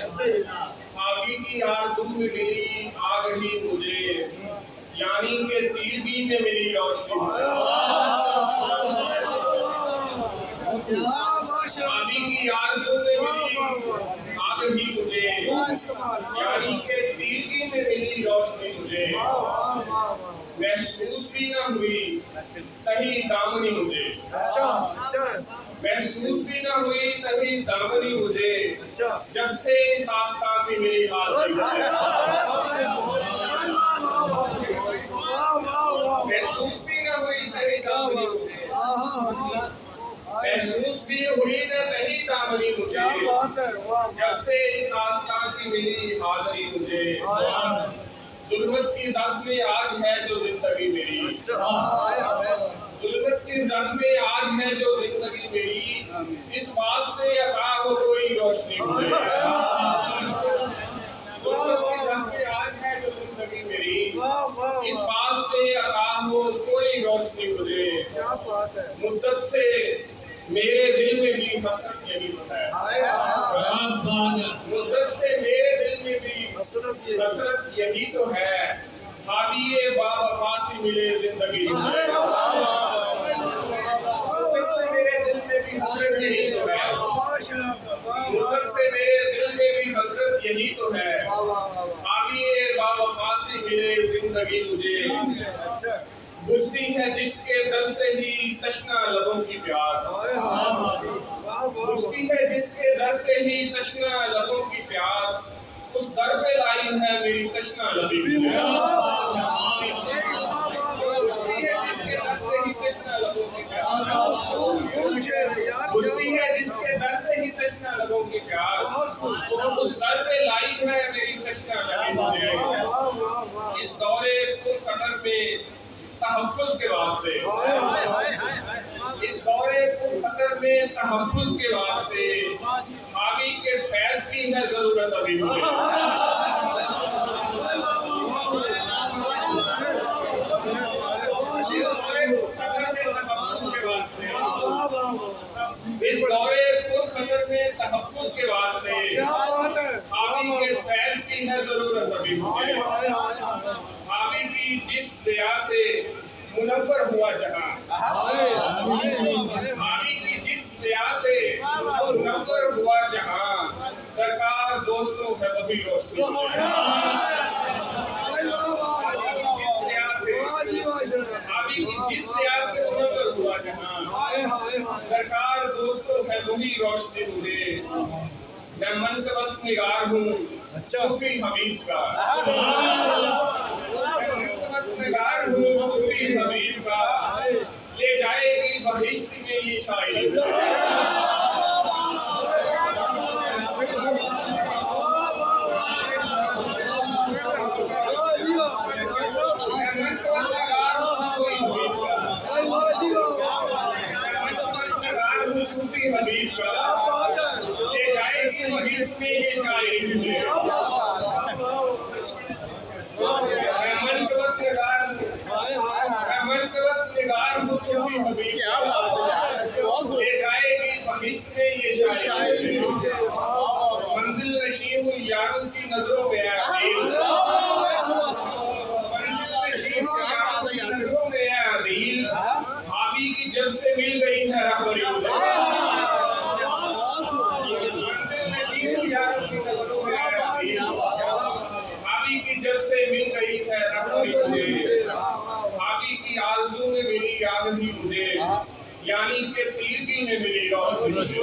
आगे की आरज़ू में मिली आग ही मुझे, यानी के तीरगी में मिली रोशनी मुझे। आगे की आरज़ू में मिली आग ही मुझे, यानी के तीरगी में मिली रोशनी मुझे। महसूस भी न हुई कहीं दामनी मुझे, महसूस भी न हुई कहीं दामनी मुझे, जब से इस आस्था की मेरी हालत महसूस भी न हुई कहीं दामनी मुझे, महसूस भी हुई न कहीं दामनी मुझे, जब से इस आस्था की मेरी हाजरी मुझे। जुल्मत की जद में आज है जो जिंदगी मेरी, जुल्मत की जद में आज है जो जिंदगी मेरी, इस वास्ते अता हो कोई रोशनी मुझे। जुल्मत की जद में आज है जो जिंदगी मेरी, इस वास्ते अता हो कोई रोशनी मुझे। मुद्दत से मेरे दिल में भी हसरत यही है, मुद्दत से मेरे दिल में भी हसरत यही तो है, हादिए बावफा से मिले जिंदगी। मुद्दत से मेरे दिल में भी हसरत यही तो है, मुद्दत से मेरे दिल में भी हसरत यही तो है, हादिए बावफा से मिले जिंदगी मुझे। बुझती है जिसके दर से ही तशना लबों की प्यास, बुझती है जिसके दर से ही तशना लबों की प्यास, उस दर पे लाई है मेरी तशना लबी। बुझती है जिसके दर से ही तशना लबों की प्यास, बुझती है जिसके दर से ही तशना लबों की प्यास, उस दर पे लाई है मेरी तशना लबी। इस दौरे कदर में तहफ़्फ़ुज़ के वास्ते, इस दौरे कदर में तहफ़्फ़ुज़ के वास्ते आगे के फैज़ की है जरूरत अभी मुझे। इस दौरे कदर में तहफ़्फ़ुज़ के वास्ते आगे के फैज़ की है जरूरत अभी मुझे। आगे की जिस दया से मुनव्वर हुआ जहां, आगे की जिस दया से मुनव्वर हुआ जहां, दरकार दोस्तों है वही दोस्ती। आगे की जिस दया से मुनव्वर हुआ जहां, दरकार दोस्तों है वही रोशनी मुझे। मैं मनकबत निगार हूँ सूफी हबीब का, निगार हूँ सूफी हबीब का, ले जाएगी बहिश्त में ये शायरी। सूफी हबीब का, ले जाएगी बहिश्त में ये शायरी। मंजिल नशीब यारों की नजरों में अदील, भाभी की जब से मिल गई है रहबरी मुझे। मंजिल नशीब यारों की नजरों में अदील, भाभी की जब से मिल गई है रहबरी मुझे। भाभी की आरज़ू में मिली आग ही मुझे, यानी के तीरगी में मिली रोशनी मुझे।